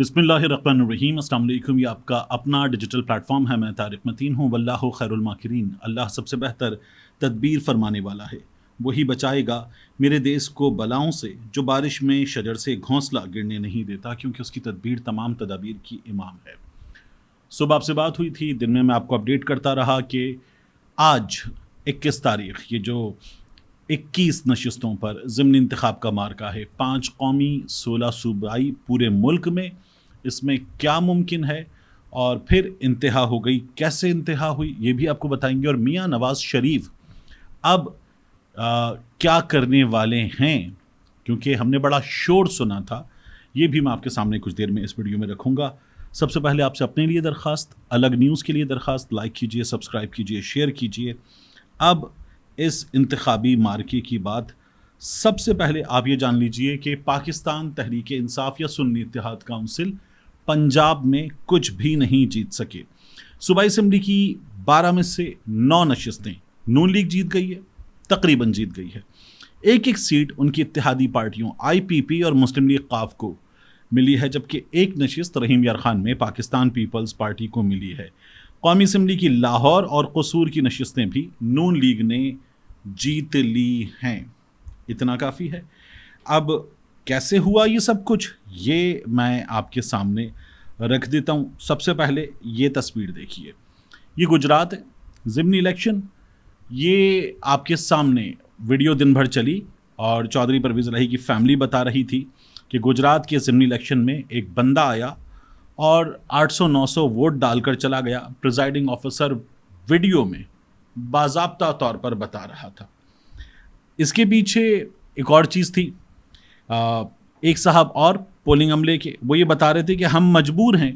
بسم اللہ الرحمن الرحیم۔ السلام علیکم۔ یہ آپ کا اپنا ڈیجیٹل پلیٹ فارم ہے۔ میں طارق متین ہوں۔ واللہ خیر الماکرین۔ اللہ سب سے بہتر تدبیر فرمانے والا ہے۔ وہی بچائے گا میرے دیس کو بلاؤں سے، جو بارش میں شجر سے گھونسلہ گرنے نہیں دیتا، کیونکہ اس کی تدبیر تمام تدابیر کی امام ہے۔ صبح آپ سے بات ہوئی تھی، دن میں آپ کو اپڈیٹ کرتا رہا کہ آج 21 تاریخ، یہ جو 21 نشستوں پر ضمنی انتخاب کا مارکا ہے، 5 قومی 16 صوبائی پورے ملک میں۔ اس میں کیا ممکن ہے اور پھر انتہا ہو گئی، کیسے انتہا ہوئی، یہ بھی آپ کو بتائیں گے۔ اور میاں نواز شریف اب کیا کرنے والے ہیں، کیونکہ ہم نے بڑا شور سنا تھا، یہ بھی میں آپ کے سامنے کچھ دیر میں اس ویڈیو میں رکھوں گا۔ سب سے پہلے آپ سے اپنے لیے درخواست، الگ نیوز کے لیے درخواست، لائک کیجئے، سبسکرائب کیجئے، شیئر کیجئے۔ اب اس انتخابی مارکے کی بات سب سے پہلے آپ یہ جان لیجئے کہ پاکستان تحریک انصاف یا سنی اتحاد کونسل پنجاب میں کچھ بھی نہیں جیت سکے۔ صوبائی اسمبلی کی 12 میں سے 9 نشستیں نون لیگ جیت گئی ہے، تقریباً جیت گئی ہے۔ ایک سیٹ ان کی اتحادی پارٹیوں آئی پی پی اور مسلم لیگ قاف کو ملی ہے، جبکہ ایک نشست رحیم یار خان میں پاکستان پیپلز پارٹی کو ملی ہے۔ قومی اسمبلی کی لاہور اور قصور کی نشستیں بھی نون لیگ نے جیت لی ہیں۔ اتنا کافی ہے۔ اب کیسے ہوا یہ سب کچھ، یہ میں آپ کے سامنے رکھ دیتا ہوں۔ سب سے پہلے یہ تصویر دیکھیے، یہ گجرات ہے، ضمنی الیکشن۔ یہ آپ کے سامنے ویڈیو دن بھر چلی اور چودھری پرویز الہی کی فیملی بتا رہی تھی کہ گجرات کے ضمنی الیکشن میں ایک بندہ آیا اور 800-900 ووٹ ڈال کر چلا گیا۔ پریزائڈنگ آفیسر ویڈیو میں باضابطہ طور پر بتا رہا تھا۔ اس کے پیچھے ایک اور چیز تھی، ایک صاحب اور پولنگ عملے کے، وہ یہ بتا رہے تھے کہ ہم مجبور ہیں،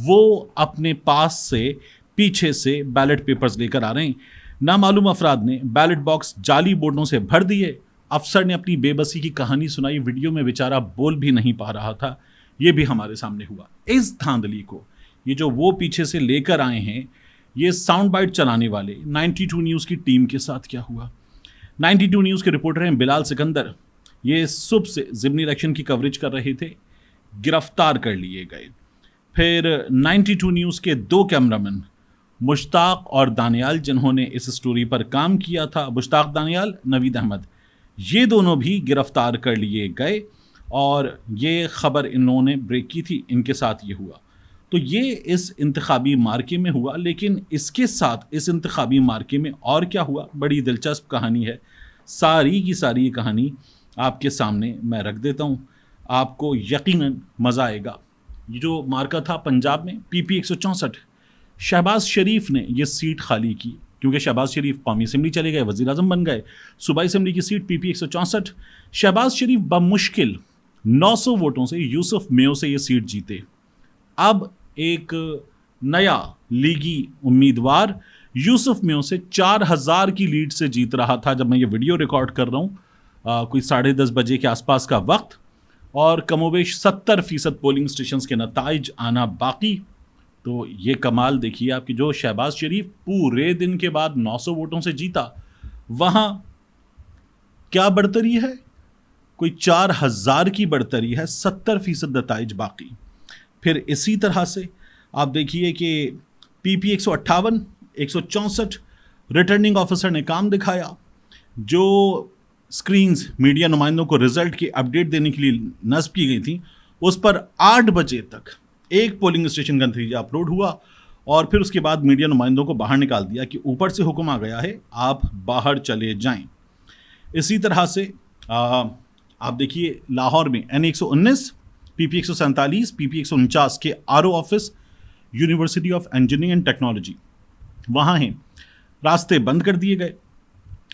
وہ اپنے پاس سے پیچھے سے بیلٹ پیپرز لے کر آ رہے ہیں۔ نامعلوم افراد نے بیلٹ باکس جعلی ووٹوں سے بھر دیے۔ افسر نے اپنی بے بسی کی کہانی سنائی، ویڈیو میں بیچارہ بول بھی نہیں پا رہا تھا۔ یہ بھی ہمارے سامنے ہوا۔ اس دھاندلی کو یہ جو وہ پیچھے سے لے کر آئے ہیں، یہ ساؤنڈ بائٹ چلانے والے 92 نیوز کی ٹیم کے ساتھ کیا ہوا۔ 92 نیوز کے رپورٹر ہیں بلال سکندر، یہ صبح سے ضمنی الیکشن کی کوریج کر رہے تھے، گرفتار کر لیے گئے۔ پھر 92 نیوز کے 2 کیمرامین مشتاق اور دانیال، جنہوں نے اس سٹوری پر کام کیا تھا، مشتاق دانیال، نوید احمد، یہ دونوں بھی گرفتار کر لیے گئے اور یہ خبر انہوں نے بریک کی تھی، ان کے ساتھ یہ ہوا۔ تو یہ اس انتخابی مارکے میں ہوا، لیکن اس کے ساتھ اس انتخابی مارکے میں اور کیا ہوا، بڑی دلچسپ کہانی ہے۔ ساری کی ساری یہ کہانی آپ کے سامنے میں رکھ دیتا ہوں، آپ کو یقیناً مزہ آئے گا۔ یہ جو مارکا تھا پنجاب میں، پی پی 164، شہباز شریف نے یہ سیٹ خالی کی، کیونکہ شہباز شریف قومی اسمبلی چلے گئے، وزیر اعظم بن گئے۔ صوبائی اسمبلی کی سیٹ پی پی 164، شہباز شریف بمشکل 900 ووٹوں سے یوسف میو سے یہ سیٹ جیتے۔ اب ایک نیا لیگی امیدوار یوسف میو سے 4000 کی لیڈ سے جیت رہا تھا جب میں یہ ویڈیو ریکارڈ کر رہا ہوں، کوئی 10:30 بجے کے آس پاس کا وقت، اور کم و بیش 70% پولنگ اسٹیشنز کے نتائج آنا باقی۔ تو یہ کمال دیکھیے آپ کی، جو شہباز شریف پورے دن کے بعد 900 ووٹوں سے جیتا، وہاں کیا بڑھتری ہے، کوئی 4000 کی بڑھتری ہے، 70% نتائج باقی۔ پھر اسی طرح سے آپ دیکھیے کہ پی پی 158 164 ریٹرننگ آفیسر نے کام دکھایا۔ جو سکرینز میڈیا نمائندوں کو رزلٹ کی اپڈیٹ دینے کے لیے نصب کی گئی تھیں، اس پر 8 بجے تک ایک پولنگ اسٹیشن کا نتیجہ اپلوڈ ہوا، اور پھر اس کے بعد میڈیا نمائندوں کو باہر نکال دیا کہ اوپر سے حکم آ گیا ہے، آپ باہر چلے جائیں۔ اسی طرح سے آپ دیکھیے لاہور میں این 119 پی پی 147 پی پی 149 کے R O office university of engineering and technology وہاں ہیں، راستے بند کر دیے گئے۔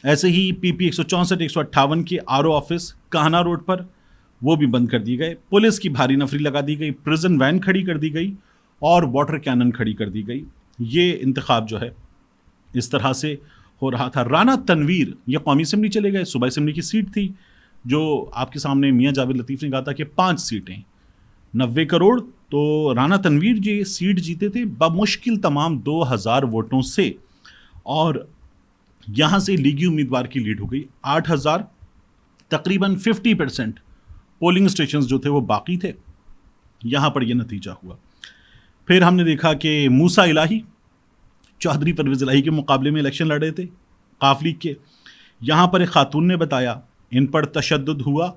ایسے ہی پی پی 164 158 کے آر او آفس کہانا روڈ پر، وہ بھی بند کر دیے گئے۔ پولیس کی بھاری نفری لگا دی گئی، پرزن وین کھڑی کر دی گئی اور واٹر کینن کھڑی کر دی گئی۔ یہ انتخاب جو ہے اس طرح سے ہو رہا تھا۔ رانا تنویر یہ قومی اسمبلی چلے گئے، صوبائی اسمبلی کی سیٹ تھی، جو آپ کے سامنے میاں جاوید لطیف نے کہا تھا کہ 5 سیٹیں 90 کروڑ، تو رانا تنویر جو یہ سیٹ جیتے تھے بمشکل تمام 2000 ووٹوں سے، اور یہاں سے لیگی امیدوار کی لیڈ ہو گئی 8000۔ تقریباً 50% پولنگ اسٹیشنز جو تھے وہ باقی تھے۔ یہاں پر یہ نتیجہ ہوا. پھر ہم نے دیکھا کہ موسیٰ الہی چودھری پرویز الہی کے مقابلے میں الیکشن لڑ رہے تھے قاف لیگ کے. یہاں پر ایک خاتون نے بتایا ان پر تشدد ہوا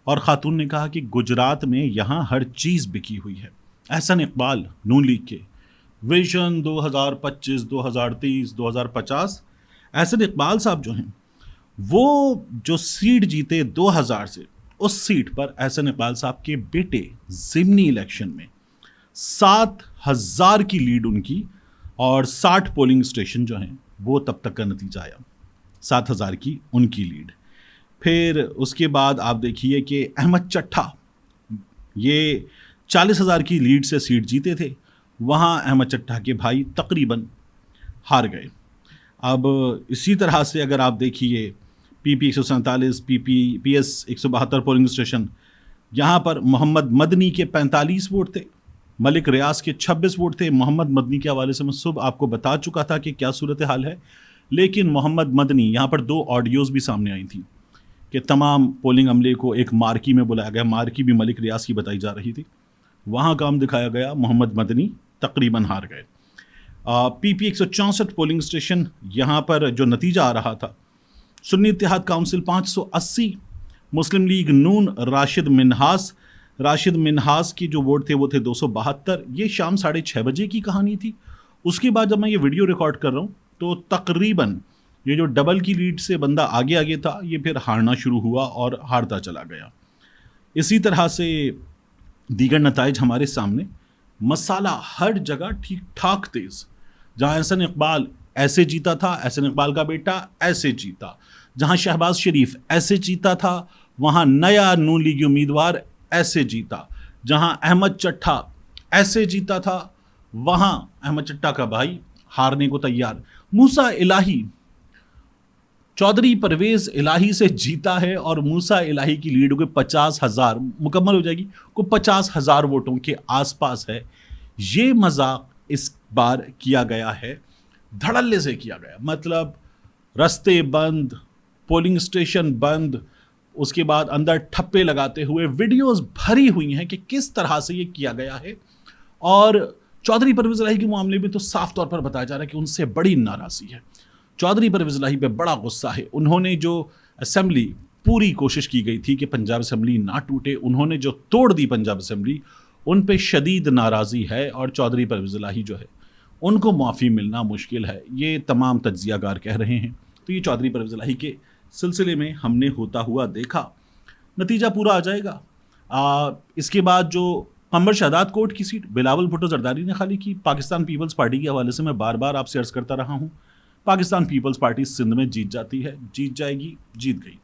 اور خاتون نے کہا کہ گجرات میں یہاں ہر چیز بکی ہوئی ہے. احسن اقبال نون لیگ کے ویژن 2025 2030 2050. احسن اقبال صاحب جو ہیں وہ جو سیٹ جیتے 2000 سے, اس سیٹ پر احسن اقبال صاحب کے بیٹے ضمنی الیکشن میں 7000 کی لیڈ ان کی, اور 60 پولنگ اسٹیشن جو ہیں وہ تب تک کا نتیجہ آیا 7000 کی ان کی لیڈ. پھر اس کے بعد آپ دیکھیے کہ احمد چٹھا یہ 40,000 کی لیڈ سے سیٹ جیتے تھے, وہاں احمد چٹھا کے بھائی تقریباً ہار گئے. اب اسی طرح سے اگر آپ دیکھیے پی پی 147 پی ایس 172 پولنگ اسٹیشن, یہاں پر محمد مدنی کے 45 ووٹ تھے, ملک ریاض کے 26 ووٹ تھے. محمد مدنی کے حوالے سے میں صبح آپ کو بتا چکا تھا کہ کیا صورتحال ہے, لیکن محمد مدنی یہاں پر 2 آڈیوز بھی سامنے آئی تھیں کہ تمام پولنگ عملے کو ایک مارکی میں بلایا گیا, مارکی بھی ملک ریاض کی بتائی جا رہی تھی, وہاں کام دکھایا گیا, محمد مدنی تقریباً ہار گئے. پی پی 164 پولنگ اسٹیشن, یہاں پر جو نتیجہ آ رہا تھا سنی اتحاد کاؤنسل 580, مسلم لیگ نون راشد منہاس کی جو ووٹ تھے وہ تھے 272. یہ شام 6:30 بجے کی کہانی تھی. اس کے بعد جب میں یہ ویڈیو ریکارڈ کر رہا ہوں تو تقریباً یہ جو ڈبل کی لیڈ سے بندہ آگے تھا یہ پھر ہارنا شروع ہوا اور ہارتا چلا گیا. اسی طرح سے دیگر نتائج ہمارے سامنے, مسالہ ہر جگہ ٹھیک ٹھاک تیز. جہاں احسن اقبال ایسے جیتا تھا, احسن اقبال کا بیٹا ایسے جیتا. جہاں شہباز شریف ایسے جیتا تھا, وہاں نیا نون لیگی امیدوار ایسے جیتا. جہاں احمد چٹھا ایسے جیتا تھا, وہاں احمد چٹھا کا بھائی ہارنے کو تیار. موسیٰ الہی چودھری پرویز الہی سے جیتا ہے اور موسیٰ الہی کی لیڈ کو 50,000 مکمل ہو جائے گی, کو 50,000 ووٹوں کے آس پاس ہے. یہ مذاق اس بار کیا گیا ہے, دھڑلے سے کیا گیا, مطلب رستے بند, پولنگ اسٹیشن بند, اس کے بعد اندر ٹھپے لگاتے ہوئے ویڈیوز بھری ہوئی ہیں کہ کس طرح سے یہ کیا گیا ہے. اور چودھری پرویز الہی کے معاملے میں تو صاف طور پر بتایا جا رہا ہے کہ ان سے بڑی ناراضی ہے, چودھری پرویز الہی پہ بڑا غصہ ہے. انہوں نے جو اسمبلی پوری کوشش کی گئی تھی کہ پنجاب اسمبلی نہ ٹوٹے, انہوں نے جو توڑ دی پنجاب اسمبلی, ان پہ شدید ناراضی ہے اور چودھری پرویز الہی جو ہے ان کو معافی ملنا مشکل ہے, یہ تمام تجزیہ کار کہہ رہے ہیں. تو یہ چودھری پرویز الہی کے سلسلے میں ہم نے ہوتا ہوا دیکھا. نتیجہ پورا آ جائے گا. اس کے بعد جو قمر شہداد کوٹ کی سیٹ بلاول بھٹو زرداری نے خالی کی, پاکستان پیپلز پارٹی کے حوالے سے میں بار بار آپ سے عرض کرتا رہا ہوں, پاکستان پیپلز پارٹی سندھ میں جیت جاتی ہے, جیت جائے گی, جیت گئی.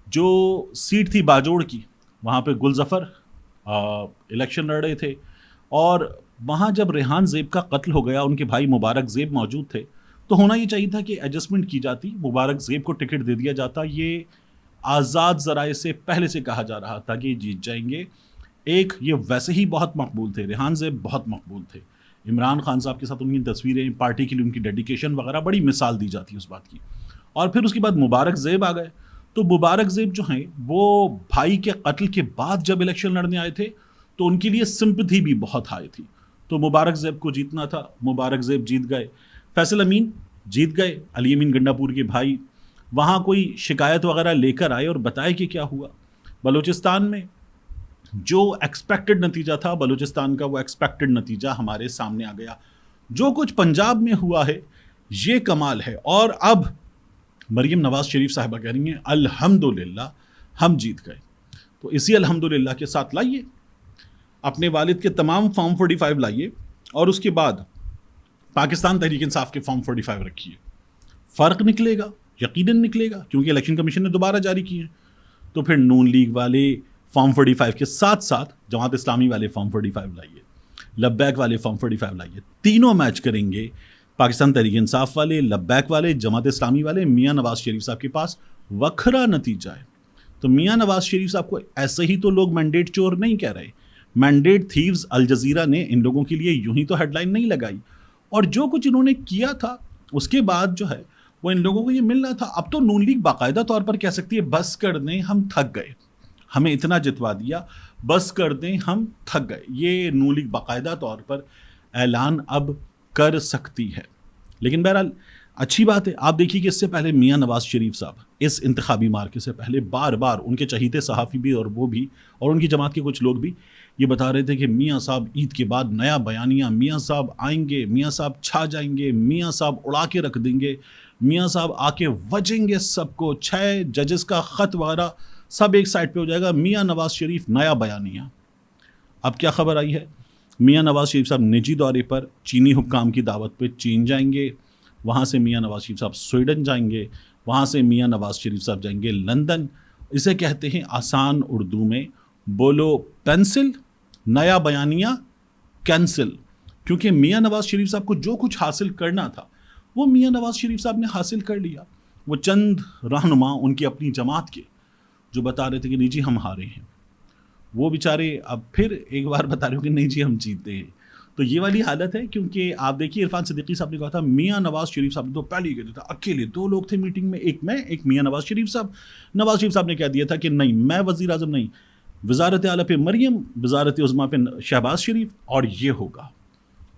جو سیٹ تھی باجوڑ کی, وہاں پہ گل ظفر الیکشن لڑ رہے تھے, اور وہاں جب ریحان زیب کا قتل ہو گیا, ان کے بھائی مبارک زیب موجود تھے, تو ہونا یہ چاہیے تھا کہ ایڈجسٹمنٹ کی جاتی, مبارک زیب کو ٹکٹ دے دیا جاتا. یہ آزاد ذرائع سے پہلے سے کہا جا رہا تھا کہ یہ جیت جائیں گے. ایک یہ ویسے ہی بہت مقبول تھے, ریحان زیب بہت مقبول تھے, عمران خان صاحب کے ساتھ ان کی تصویریں, پارٹی کے لیے ان کی ڈیڈیکیشن وغیرہ بڑی مثال دی جاتی ہے اس بات کی. اور پھر اس کے بعد مبارک زیب آ گئے, تو مبارک زیب جو ہیں وہ بھائی کے قتل کے بعد جب الیکشن لڑنے آئے تھے تو ان کے لیے سمپتھی بھی بہت ہائی تھی, تو مبارک زیب کو جیتنا تھا, مبارک زیب جیت گئے. فیصل امین جیت گئے, علی امین گنڈا پور کے بھائی, وہاں کوئی شکایت وغیرہ لے کر آئے اور بتائے کہ کیا ہوا. بلوچستان میں جو ایکسپیکٹڈ نتیجہ تھا بلوچستان کا, وہ ایکسپیکٹڈ نتیجہ ہمارے سامنے آ گیا. جو کچھ پنجاب میں ہوا ہے یہ کمال ہے. اور اب مریم نواز شریف صاحبہ کہہ رہی ہیں الحمدللہ ہم جیت گئے. تو اسی الحمدللہ کے ساتھ لائیے اپنے والد کے تمام فارم 45 لائیے, اور اس کے بعد پاکستان تحریک انصاف کے فارم 45 رکھیے, فرق نکلے گا, یقیناً نکلے گا, کیونکہ الیکشن کمیشن نے دوبارہ جاری کیے ہیں. تو پھر نون لیگ والے فارم 45 کے ساتھ ساتھ جماعت اسلامی والے فارم 45 لائیے, لبیک والے فارم 45 لائیے, تینوں میچ کریں گے. پاکستان تحریک انصاف والے, لبیک والے, جماعت اسلامی والے. میاں نواز شریف صاحب کے پاس وکھرا نتیجہ ہے. تو میاں نواز شریف صاحب کو ایسے ہی تو لوگ مینڈیٹ چور نہیں کہہ رہے, مینڈیٹ تھیوز الجزیرہ نے ان لوگوں کے لیے یوں ہی تو ہیڈ لائن نہیں لگائی, اور جو کچھ انہوں نے کیا تھا اس کے بعد جو ہے وہ ان لوگوں کو یہ ملنا تھا. اب تو نون لیگ باقاعدہ طور پر کہہ سکتی ہے بس کر دیں, ہم تھک گئے, ہمیں اتنا جتوا دیا, بس کر دیں, ہم تھک گئے. یہ نون لیگ باقاعدہ طور پر اعلان اب کر سکتی ہے. لیکن بہرحال اچھی بات ہے. آپ دیکھیے کہ اس سے پہلے میاں نواز شریف صاحب اس انتخابی مارکے سے پہلے بار بار ان کے چہیتے صحافی بھی اور وہ بھی اور ان کی جماعت کے کچھ لوگ بھی یہ بتا رہے تھے کہ میاں صاحب عید کے بعد نیا بیانیہ, میاں صاحب آئیں گے, میاں صاحب چھا جائیں گے, میاں صاحب اڑا کے رکھ دیں گے, میاں صاحب آ کے وجیں گے سب کو, 6 ججز کا خط وغیرہ سب ایک سائڈ پہ ہو جائے گا, میاں نواز شریف نیا بیانیہ. اب کیا خبر آئی ہے؟ میاں نواز شریف صاحب نجی دورے پر چینی حکام کی دعوت پہ چین جائیں گے, وہاں سے میاں نواز شریف صاحب سویڈن جائیں گے, وہاں سے میاں نواز شریف صاحب جائیں گے لندن. اسے کہتے ہیں آسان اردو میں بولو پینسل, نیا بیانیہ کینسل. کیونکہ میاں نواز شریف صاحب کو جو کچھ حاصل کرنا تھا وہ میاں نواز شریف صاحب نے حاصل کر لیا. وہ چند رہنما ان کی اپنی جماعت کے جو بتا رہے تھے کہ نہیں جی ہم ہارے ہیں, وہ بیچارے اب پھر ایک بار بتا رہے ہو کہ نہیں جی ہم جیتے ہیں. تو یہ والی حالت ہے. کیونکہ آپ دیکھیے عرفان صدیقی صاحب نے کہا تھا میاں نواز شریف صاحب نے تو پہلے ہی کہہ دیا تھا, اکیلے 2 لوگ تھے میٹنگ میں, ایک میں ایک میاں نواز شریف صاحب. نواز شریف صاحب نے کہہ دیا تھا کہ نہیں میں وزیر اعظم نہیں, وزارت اعلیٰ پہ مریم, وزارت عظمیٰ پہ شہباز شریف, اور یہ ہوگا.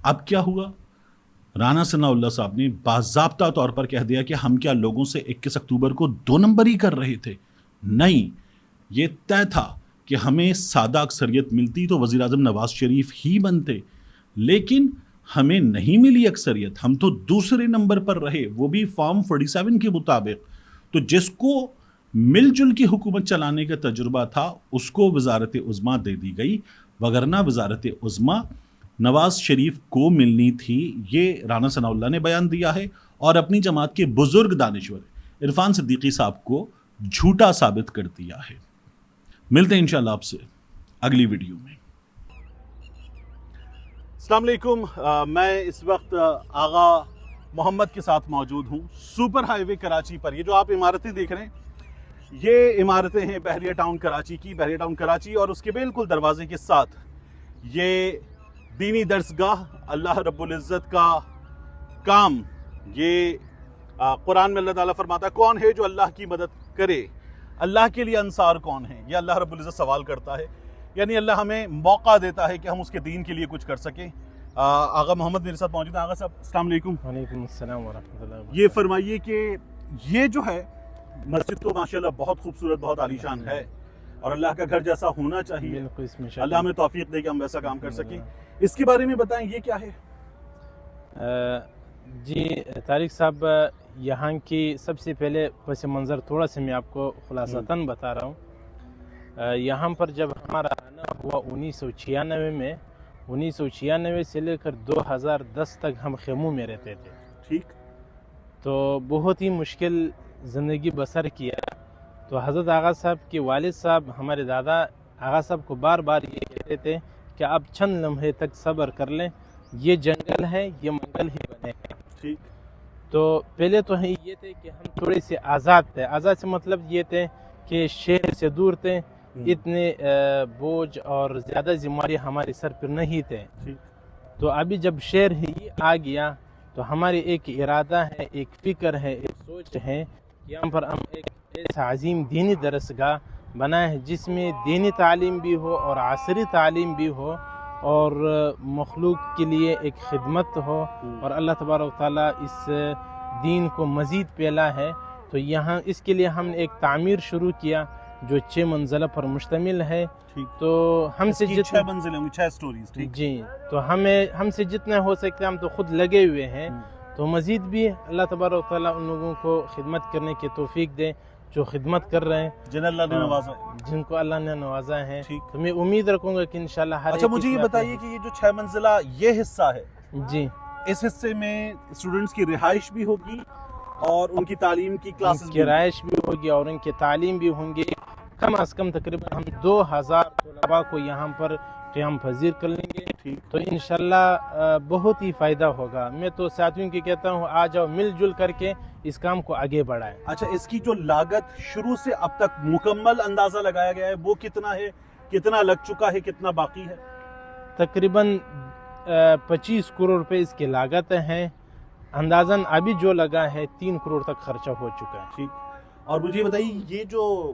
اب کیا ہوا؟ رانا ثناء اللہ صاحب نے باضابطہ طور پر کہہ دیا کہ ہم کیا لوگوں سے 21 اکتوبر کو 2 نمبر ہی کر رہے تھے؟ نہیں, یہ طے تھا کہ ہمیں سادہ اکثریت ملتی تو وزیر اعظم نواز شریف ہی بنتے, لیکن ہمیں نہیں ملی اکثریت, ہم تو دوسرے نمبر پر رہے, وہ بھی فارم 47 کے مطابق. تو جس کو مل جل کی حکومت چلانے کا تجربہ تھا اس کو وزارت عظمیٰ دے دی گئی, وگرنہ وزارت عظمیٰ نواز شریف کو ملنی تھی. یہ رانا ثناء اللہ نے بیان دیا ہے اور اپنی جماعت کے بزرگ دانشور عرفان صدیقی صاحب کو جھوٹا ثابت کر دیا ہے. ملتے ہیں انشاءاللہ آپ سے اگلی ویڈیو میں. السلام علیکم. میں اس وقت آغا محمد کے ساتھ موجود ہوں سپر ہائی وے کراچی پر. یہ جو آپ عمارتیں دیکھ رہے ہیں یہ عمارتیں ہیں بحریہ ٹاؤن کراچی کی. بحریہ ٹاؤن کراچی اور اس کے بالکل دروازے کے ساتھ یہ دینی درسگاہ, اللہ رب العزت کا کام. یہ قرآن میں اللہ تعالیٰ فرماتا ہے کون ہے جو اللہ کی مدد کرے, اللہ کے لیے انصار کون ہیں, یہ اللہ رب العزت سوال کرتا ہے. یعنی اللہ ہمیں موقع دیتا ہے کہ ہم اس کے دین کے لیے کچھ کر سکیں. آغا محمد میرے ساتھ موجود ہیں. آغا صاحب السلام علیکم. وعلیکم السلام ورحمۃ اللہ وبرکاتہ. یہ فرمائیے کہ یہ جو ہے مسجد تو ماشاءاللہ بہت خوبصورت, بہت عالیشان ہے اور اللہ کا گھر جیسا ہونا چاہیے. بالکل, اس میں اللہ ہمیں توفیق دے کہ ہم ویسا کام کر سکیں. اس کے بارے میں بتائیں یہ کیا ہے؟ جی طارق صاحب, یہاں کی سب سے پہلے پس منظر تھوڑا سا میں آپ کو خلاصتاً بتا رہا ہوں. یہاں پر جب ہمارا آنا ہوا 1996 میں, 1996 سے لے کر 2010 تک ہم خیموں میں رہتے تھے. ٹھیک. تو بہت ہی مشکل زندگی بسر کیا. تو حضرت آغا صاحب کے والد صاحب ہمارے دادا آغا صاحب کو بار بار یہ کہتے تھے کہ آپ چند لمحے تک صبر کر لیں, یہ جنگل ہے, یہ منگل ہی بنے ہیں. ٹھیک. تو پہلے تو یہ تھے کہ ہم تھوڑے سے آزاد تھے. آزاد سے مطلب یہ تھے کہ شہر سے دور تھے, اتنے بوجھ اور زیادہ ذمہ داری ہمارے سر پر نہیں تھے. تو ابھی جب شہر ہی آ گیا تو ہمارے ایک ارادہ ہے, ایک فکر ہے, ایک سوچ ہے کہ یہاں پر ہم ایک ایسا عظیم دینی درسگاہ بنائے ہیں جس میں دینی تعلیم بھی ہو اور عصری تعلیم بھی ہو اور مخلوق کے لیے ایک خدمت ہو, اور اللہ تبارک و تعالیٰ اس دین کو مزید پھیلا ہے. تو یہاں اس کے لیے ہم نے ایک تعمیر شروع کیا جو 6 منزلہ پر مشتمل ہے. تو ہم سے جتنے 6 منزلیں ہوں گی, 6 سٹوریز. جی, تو ہم سے جتنا ہو سکتا ہے ہم تو خود لگے ہوئے ہیں. تو مزید بھی اللہ تبارک و تعالیٰ ان لوگوں کو خدمت کرنے کی توفیق دے جو خدمت کر رہے ہیں, جن اللہ نے نوازا, جن کو اللہ نے نوازا ہے. تو میں امید رکھوں گا کہ انشاءاللہ ہر اچھا مجھے یہ بتائیے کہ یہ جو 6 منزلہ یہ حصہ ہے, جی, اس حصے میں اسٹوڈنٹس کی رہائش بھی ہوگی اور ان کی تعلیم کی کلاسز کی رہائش بھی ہوگی اور ان کی تعلیم بھی ہوں گی. کم از کم تقریباً ہم 2000 طلباء کو یہاں پر قیام پذیر کر لیں گے. تو انشاءاللہ بہت ہی فائدہ ہوگا. میں تو ساتھیوں کی کہتا ہوں آ جاؤ مل جل کر کے اس کام کو آگے بڑھائیں. اچھا, اس کی جو لاگت شروع سے اب تک مکمل اندازہ لگایا گیا ہے وہ کتنا ہے, کتنا لگ چکا ہے, کتنا باقی ہے؟ تقریباً 25 کروڑ روپے اس کی لاگت ہے. اندازاً ابھی جو لگا ہے 3 کروڑ تک خرچہ ہو چکا ہے. ٹھیک. اور مجھے بتائیے یہ جو